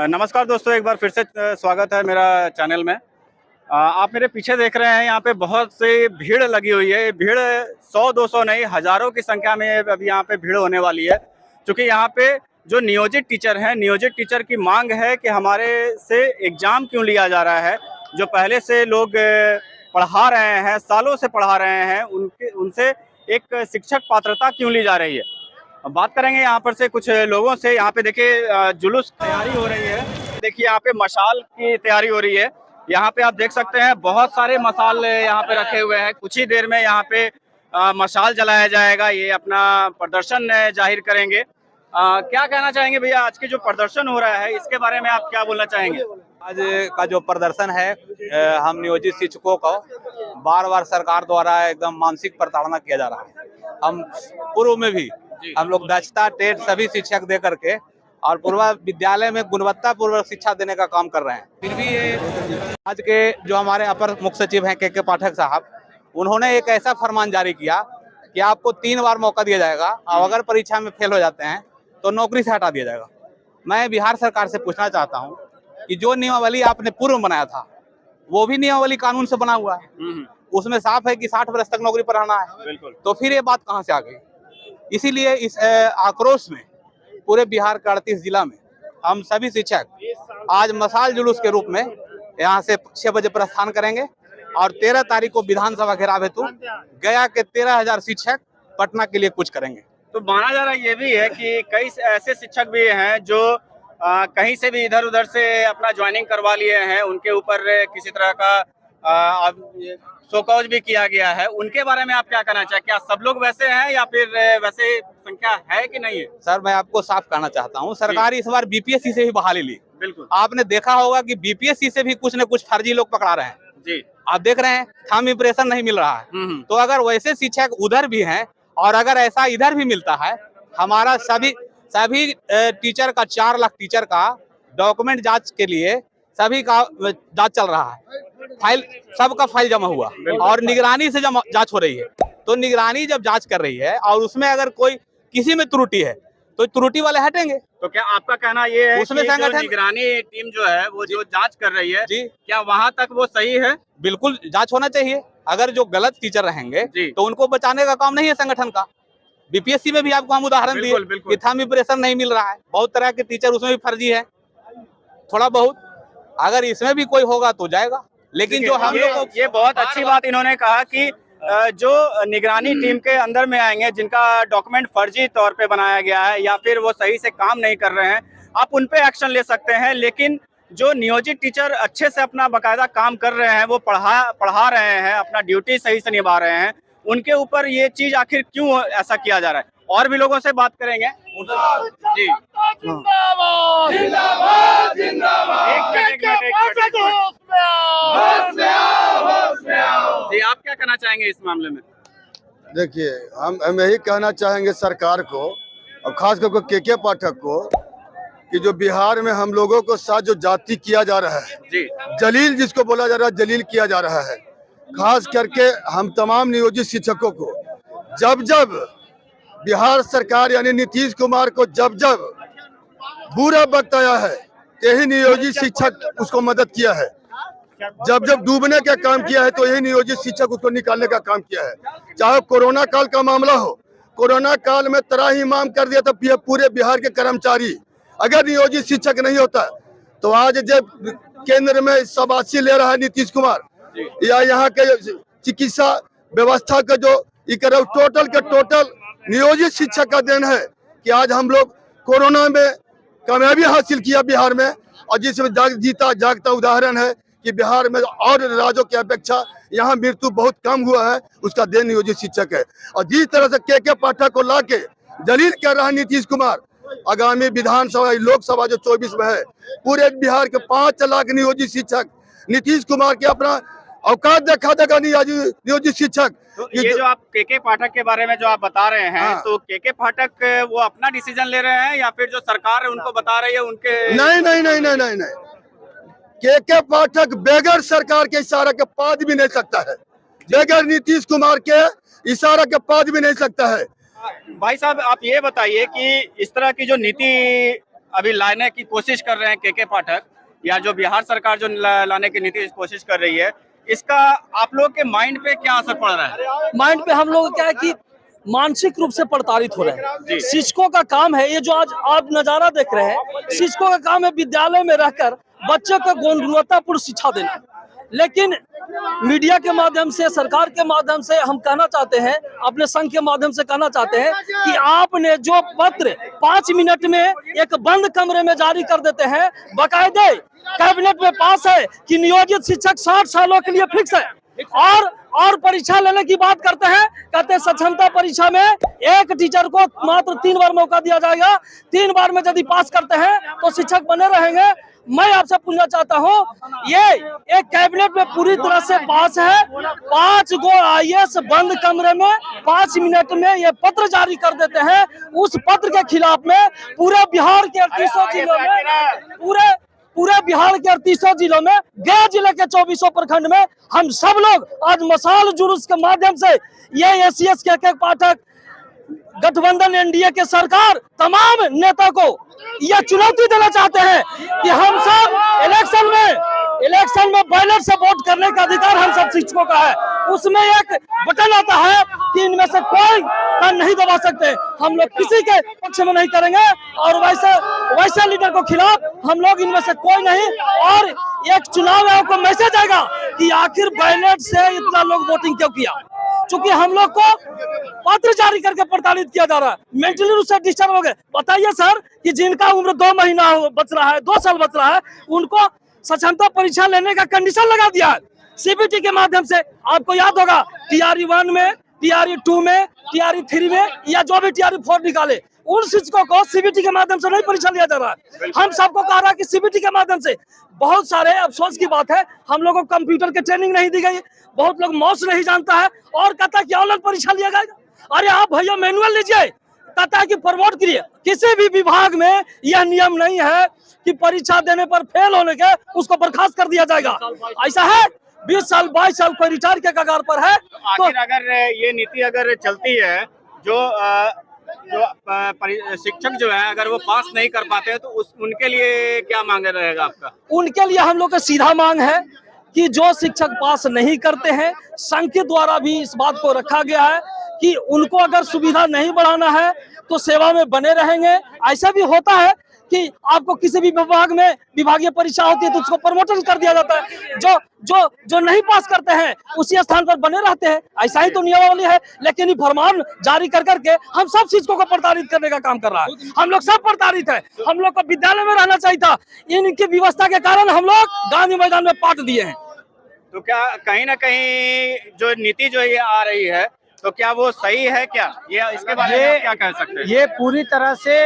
नमस्कार दोस्तों, एक बार फिर से स्वागत है मेरा चैनल में। आप मेरे पीछे देख रहे हैं, यहाँ पे बहुत सी भीड़ लगी हुई है। ये भीड़ 100-200 नहीं, हज़ारों की संख्या में अभी यहाँ पे भीड़ होने वाली है। क्योंकि यहाँ पे जो नियोजित टीचर हैं, नियोजित टीचर की मांग है कि हमारे से एग्ज़ाम क्यों लिया जा रहा है। जो पहले से लोग पढ़ा रहे हैं, सालों से पढ़ा रहे हैं, उनसे एक शिक्षक पात्रता क्यों ली जा रही है। अब बात करेंगे यहाँ पर से कुछ लोगों से। यहाँ पे देखिए जुलूस तैयारी हो रही है। देखिए यहाँ पे मशाल की तैयारी हो रही है। यहाँ पे आप देख सकते हैं बहुत सारे मशाल यहाँ पे रखे हुए हैं। कुछ ही देर में यहाँ पे मशाल जलाया जाएगा। ये अपना प्रदर्शन जाहिर करेंगे। क्या कहना चाहेंगे भैया, आज के जो प्रदर्शन हो रहा है इसके बारे में आप क्या बोलना चाहेंगे? आज का जो प्रदर्शन है, हम नियोजित शिक्षकों को बार बार सरकार द्वारा एकदम मानसिक प्रताड़ना किया जा रहा है। हम पूर्व में भी हम लोग दक्षता टेट सभी शिक्षक दे करके और पूर्व विद्यालय में गुणवत्ता पूर्वक शिक्षा देने का काम कर रहे हैं। फिर भी ये आज के जो हमारे अपर मुख्य सचिव हैं के पाठक साहब, उन्होंने एक ऐसा फरमान जारी किया कि आपको 3 बार मौका दिया जाएगा और अगर परीक्षा में फेल हो जाते हैं तो नौकरी से हटा दिया जाएगा। मैं बिहार सरकार से पूछना चाहता हूँ कि जो नियमावली आपने पूर्व में बनाया था वो भी नियमावली कानून से बना हुआ है। उसमें साफ है कि 60 वर्ष तक नौकरी पर रहना है। तो फिर ये बात कहाँ से आ गई? इसीलिए इस आक्रोश में पूरे बिहार के 38 जिला में हम सभी शिक्षक आज मशाल जुलूस के रूप में यहाँ से 6 बजे प्रस्थान करेंगे और 13 तारीख को विधानसभा घेराव हेतु गया के 13,000 शिक्षक पटना के लिए कुछ करेंगे। तो माना जा रहा ये भी है कि कई ऐसे शिक्षक भी हैं जो कहीं से भी इधर उधर से अपना ज्वाइनिंग करवा लिए हैं। उनके ऊपर किसी तरह का शोकॉज भी किया गया है। उनके बारे में आप क्या कहना चाहें? क्या सब लोग वैसे हैं या फिर वैसे संख्या है कि नहीं है? सर, मैं आपको साफ कहना चाहता हूं, सरकार इस बार बीपीएससी से भी बहाली ली। बिल्कुल, आपने देखा होगा कि बीपीएससी से भी कुछ न कुछ फर्जी लोग पकड़ा रहे हैं जी। आप देख रहे हैं, थंब इंप्रेशन नहीं मिल रहा है। तो अगर वैसे शिक्षक उधर भी हैं और अगर ऐसा इधर भी मिलता है, हमारा सभी टीचर का 4 लाख टीचर का डॉक्यूमेंट जांच के लिए सभी का जांच चल रहा है। फाइल सबका फाइल जमा हुआ और निगरानी से जांच हो रही है। तो निगरानी जब जांच कर रही है और उसमें अगर कोई किसी में त्रुटि है तो त्रुटि वाले हटेंगे। तो क्या आपका कहना ये है उसमें कि जो निगरानी टीम जो है वो जो जांच कर रही है जी, क्या वहां तक वो सही है? बिल्कुल जांच होना चाहिए। अगर जो गलत टीचर रहेंगे तो उनको बचाने का काम नहीं है संगठन का। बीपीएससी में भी आपको हम उदाहरण दिए कि थंब इंप्रेशन नहीं मिल रहा है। बहुत तरह के टीचर उसमें भी फर्जी है थोड़ा बहुत। अगर इसमें भी कोई होगा तो जाएगा। लेकिन जो हम लोग ये बहुत अच्छी बात इन्होंने कहा कि जो निगरानी टीम के अंदर में आएंगे जिनका डॉक्यूमेंट फर्जी तौर पे बनाया गया है या फिर वो सही से काम नहीं कर रहे हैं, आप उन पे एक्शन ले सकते हैं। लेकिन जो नियोजित टीचर अच्छे से अपना बाकायदा काम कर रहे हैं, वो पढ़ा रहे हैं, अपना ड्यूटी सही से निभा रहे हैं, उनके ऊपर ये चीज आखिर क्यों ऐसा किया जा रहा है? और भी लोगों से बात करेंगे जी। जी, आप क्या कहना चाहेंगे इस मामले में? देखिए, हम यही कहना चाहेंगे सरकार को और खास करके के पाठक को कि जो बिहार में हम लोगों को साथ जो जाति किया जा रहा है जी, जलील जिसको बोला जा रहा है, जलील किया जा रहा है। खास करके हम तमाम नियोजित शिक्षकों को जब बिहार सरकार यानी नीतीश कुमार को जब बुरा बताया है, यही नियोजित शिक्षक उसको मदद किया है। जब डूबने का काम किया है तो यही नियोजित शिक्षक उसको निकालने का काम किया है। चाहे कोरोना काल का मामला हो, कोरोना काल में त्राहिमाम कर दिया था पूरे बिहार के कर्मचारी। अगर नियोजित शिक्षक नहीं होता तो आज जब केंद्र में शाबाशी ले रहा है नीतीश कुमार या यहाँ के चिकित्सा व्यवस्था का जो टोटल के टोटल नियोजित शिक्षक का देन है कि आज हम लोग कोरोना में कामयाबी हासिल किया बिहार में। और जिसमें जीता जागता उदाहरण है कि बिहार में और राज्यों की अपेक्षा यहाँ मृत्यु बहुत कम हुआ है, उसका देन नियोजित शिक्षक है। और जिस तरह से के पाठक को लाके जलील कर रहा है नीतीश कुमार, आगामी विधानसभा लोकसभा जो 24 में है, पूरे बिहार के 5 लाख नियोजित शिक्षक नीतीश कुमार के अपना औकात देखा देगा नियोजित शिक्षक। तो ये जो आप के पाठक के बारे में जो आप बता रहे हैं, हाँ। तो के पाठक वो अपना डिसीजन ले रहे हैं या फिर जो सरकार उनको बता रही है उनके? नहीं, के पाठक बगैर सरकार के इशारा के पाद भी नहीं सकता है, बगैर नीतीश कुमार के इशारा के पाद भी नहीं सकता है। भाई साहब, आप ये बताइए कि इस तरह की जो नीति अभी लाने की कोशिश कर रहे हैं के पाठक, या जो बिहार सरकार जो लाने की नीति कोशिश कर रही है, इसका आप लोग के माइंड पे क्या असर पड़ रहा है? माइंड पे हम लोग क्या है कि मानसिक रूप से प्रताड़ित हो रहे हैं। शिक्षकों का काम है, ये जो आज आप नजारा देख रहे हैं, शिक्षकों का काम है विद्यालय में रहकर बच्चों को गुणवत्तापूर्ण शिक्षा देना। लेकिन मीडिया के माध्यम से, सरकार के माध्यम से हम कहना चाहते हैं, अपने संघ के माध्यम से कहना चाहते हैं कि आपने जो पत्र 5 मिनट में एक बंद कमरे में जारी कर देते हैं, बाकायदे कैबिनेट में पास है कि नियोजित शिक्षक 60 सालों के लिए फिक्स है, और परीक्षा लेने की बात करते हैं, कहते हैं सक्षमता परीक्षा में एक टीचर को मात्र 3 बार मौका दिया जाएगा, 3 बार में यदि पास करते हैं तो शिक्षक बने रहेंगे। मैं आपसे पूछना चाहता हूं, ये एक कैबिनेट में पूरी तरह से पास है, 5 गो IAS बंद कमरे में 5 मिनट में ये पत्र जारी कर देते हैं। उस पत्र के खिलाफ में पूरे बिहार के 38 जिलों में पूरे बिहार के 38 जिलों में, गया जिले के 24 प्रखंड में हम सब लोग आज मशाल जुलूस के माध्यम से ये ACS के पाठक, गठबंधन NDA के सरकार, तमाम नेता को यह चुनौती देना चाहते हैं कि हम सब इलेक्शन में बैलेट से वोट करने का अधिकार हम सब शिक्षकों का है। उसमें एक बटन आता है कि इनमें से कोई कान नहीं दबा सकते। हम लोग किसी के पक्ष में नहीं करेंगे, और वैसे लीडर को खिलाफ हम लोग इनमें से कोई नहीं। और एक चुनाव आयोग को मैसेज आएगा कि आखिर बैलेट से इतना लोग वोटिंग क्यों किया, क्योंकि हम लोग को पत्र जारी करके प्रताड़ित किया जा रहा है, मेंटली रूप से डिस्टर्ब हो गए। बताइए सर कि जिनका उम्र 2 महीना बच रहा है, 2 साल बच रहा है, उनको सक्षमता परीक्षा लेने का कंडीशन लगा दिया है CBT के माध्यम से। आपको याद होगा TRE 1 में, TRE 2 में, TRE 3 में, या जो भी TRE 4 निकाले, उन शिक्षकों को CBT के माध्यम से नहीं परीक्षा लिया जा रहा है। हम सबको कह रहा है कि CBT के माध्यम से, बहुत सारे अफसोस की बात है, हम लोगों को कंप्यूटर की ट्रेनिंग नहीं दी गई, बहुत लोग माउस नहीं जानता है, और कहता है कि ऑनलाइन परीक्षा लिया जाएगा। अरे आप भैया मैनुअल लीजिए, कहता है कि प्रमोट करिए। किसी भी विभाग में यह नियम नहीं है कि परीक्षा देने पर फेल होने के उसको बर्खास्त कर दिया जाएगा। ऐसा है 20 साल 22 साल कोई रिटायर के कगार पर है। तो आखिर अगर ये नीति अगर चलती है, जो शिक्षक जो है अगर वो पास नहीं कर पाते हैं, तो उनके लिए क्या मांग रहेगा आपका? उनके लिए हम लोग का सीधा मांग है कि जो शिक्षक पास नहीं करते हैं, संघ के द्वारा भी इस बात को रखा गया है कि उनको अगर सुविधा नहीं बढ़ाना है तो सेवा में बने रहेंगे। ऐसा भी होता है कि आपको किसी भी विभाग में विभागीय परीक्षा होती है तो उसको प्रमोशन कर दिया जाता है, जो नहीं पास करते हैं उसी स्थान पर बने रहते हैं। ऐसा ही तो नियमावली है, लेकिन ये फरमान जारी कर करके हम सब शिक्षकों को प्रताड़ित करने का काम कर रहा है। हम लोग सब प्रताड़ित है, हम लोग को विद्यालय में रहना चाहिए था, इनकी व्यवस्था के कारण हम लोग गांधी मैदान में पाट दिए हैं। तो क्या कहीं ना कहीं जो नीति जो ये आ रही है, तो क्या वो सही है क्या? ये इसके बारे में क्या कह सकते हैं? ये पूरी तरह से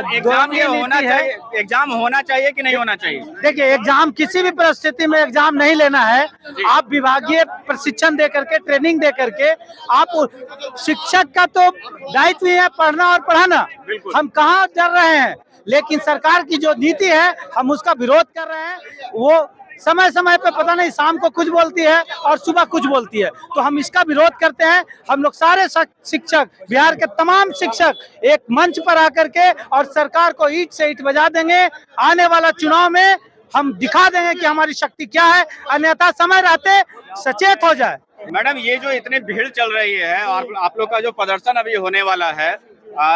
एग्जाम ये होना चाहिए, एग्जाम होना चाहिए कि नहीं होना चाहिए? देखिए, एग्जाम किसी भी परिस्थिति में एग्जाम नहीं लेना है। आप विभागीय प्रशिक्षण दे करके, ट्रेनिंग दे करके, आप शिक्षक का तो दायित्व है पढ़ना और पढ़ाना। हम कहाँ डर रहे हैं, लेकिन सरकार की जो नीति है हम उसका विरोध कर रहे हैं। वो समय समय पे पता नहीं शाम को कुछ बोलती है और सुबह कुछ बोलती है, तो हम इसका विरोध करते हैं। हम लोग सारे शिक्षक, बिहार के तमाम शिक्षक एक मंच पर आकर के और सरकार को ईंट से ईंट बजा देंगे। आने वाला चुनाव में हम दिखा देंगे कि हमारी शक्ति क्या है, अन्यथा समय रहते सचेत हो जाए। मैडम, ये जो इतनी भीड़ चल रही है और आप लोग का जो प्रदर्शन अभी होने वाला है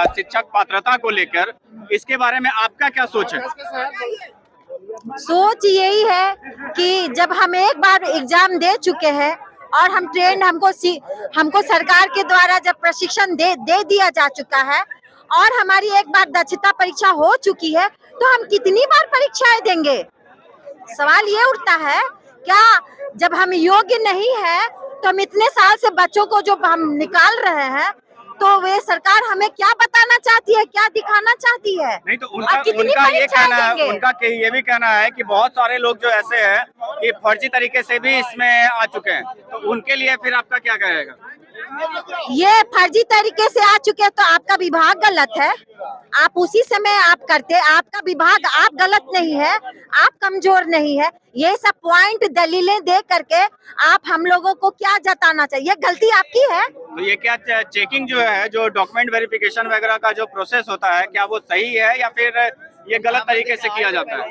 शिक्षक पात्रता को लेकर, इसके बारे में आपका क्या सोच है? सोच यही है कि जब हम एक बार एग्जाम दे चुके हैं और हम ट्रेंड, हमको सरकार के द्वारा जब प्रशिक्षण दे दिया जा चुका है और हमारी एक बार दक्षता परीक्षा हो चुकी है, तो हम कितनी बार परीक्षाएं देंगे? सवाल ये उठता है, क्या जब हम योग्य नहीं है तो हम इतने साल से बच्चों को जो हम निकाल रहे हैं, तो वे सरकार हमें क्या बताना चाहती है, क्या दिखाना चाहती है? नहीं तो उनका ये कहना है, उनका ये भी कहना है कि बहुत सारे लोग जो ऐसे हैं कि फर्जी तरीके से भी इसमें आ चुके हैं, तो उनके लिए फिर आपका क्या कहेगा? ये फर्जी तरीके से आ चुके हैं तो आपका विभाग गलत है। आप उसी समय आप करते, आपका विभाग, आप गलत नहीं है, आप कमजोर नहीं है। ये सब पॉइंट दलीलें दे करके आप हम लोगों को क्या जताना चाहिए? गलती आपकी है। तो ये क्या चेकिंग जो है, जो डॉक्यूमेंट वेरिफिकेशन वगैरह का जो प्रोसेस होता है, क्या वो सही है या फिर ये गलत तरीके से किया जाता है?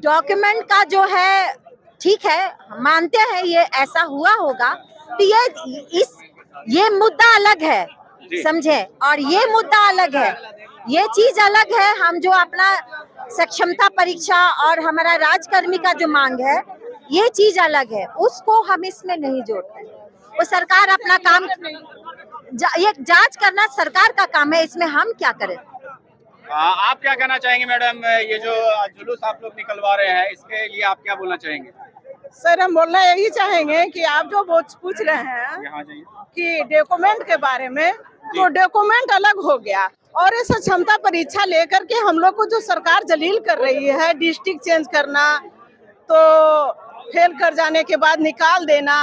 डॉक्यूमेंट का जो है ठीक है, मानते हैं ये ऐसा हुआ होगा, तो ये मुद्दा अलग है, समझे, और ये मुद्दा अलग है, ये चीज अलग है। हम जो अपना सक्षमता परीक्षा और हमारा राजकर्मी का जो मांग है, ये चीज अलग है, उसको हम इसमें नहीं जोड़ते। वो सरकार अपना काम, ये जांच करना सरकार का काम है, इसमें हम क्या करें। आप क्या कहना चाहेंगे मैडम, ये जो जुलूस आप लोग निकलवा रहे हैं, इसके लिए आप क्या बोलना चाहेंगे? सर हम बोलना यही चाहेंगे कि आप जो पूछ रहे हैं कि डॉक्यूमेंट के बारे में, तो डॉक्यूमेंट अलग हो गया, और इस क्षमता परीक्षा लेकर के हम लोग को जो सरकार जलील कर रही है, डिस्ट्रिक्ट चेंज करना, तो फेल कर जाने के बाद निकाल देना,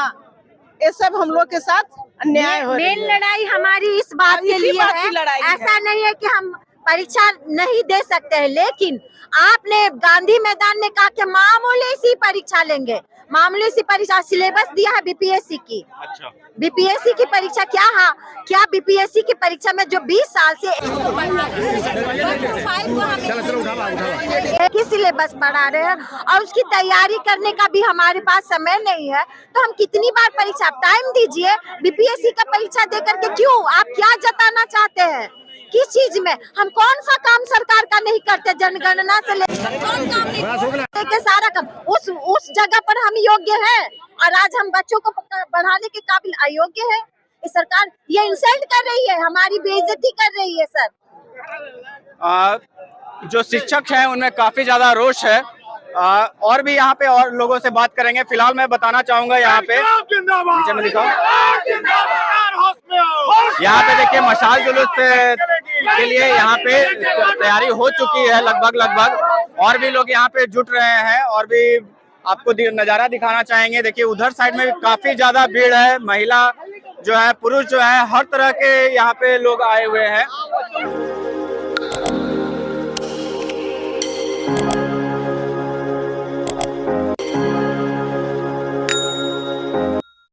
ये सब हम लोग के साथ अन्याय हो रही है। मेन लड़ाई हमारी इस बात के लिए है, ऐसा नहीं है कि हम परीक्षा नहीं दे सकते हैं, लेकिन आपने गांधी मैदान में कहा कि मामूली सी परीक्षा लेंगे, मामूली सी परीक्षा, सिलेबस दिया है बीपीएससी की। अच्छा, बीपीएससी की परीक्षा क्या बीपीएससी की परीक्षा में जो 20 साल से एक ही सिलेबस बढ़ा रहे हैं, और उसकी तैयारी करने का भी हमारे पास समय नहीं है, तो हम कितनी बार परीक्षा, टाइम दीजिए। बीपीएससी का परीक्षा देकर के क्यों, आप क्या जताना चाहते हैं, किस चीज में? हम कौन सा काम सरकार का नहीं करते, जनगणना से लेकर सारा काम, उस जगह पर हम योग्य हैं, और आज हम बच्चों को बढ़ाने के काबिल अयोग्य है। ये सरकार ये इंसल्ट कर रही है, हमारी बेइज्जती कर रही है सर। जो शिक्षक हैं उनमें काफी ज्यादा रोष है, और भी यहाँ पे और लोगों से बात करेंगे। फिलहाल मैं बताना चाहूंगा यहाँ पे नीचे में लिखा, यहाँ पे देखिए मशाल जुलूस के लिए यहाँ पे तैयारी हो चुकी है लगभग, और भी लोग यहाँ पे जुट रहे हैं, और भी आपको नजारा दिखाना चाहेंगे। देखिए उधर साइड में काफी ज्यादा भीड़ है, महिला जो है, पुरुष जो है, हर तरह के यहाँ पे लोग आए हुए हैं।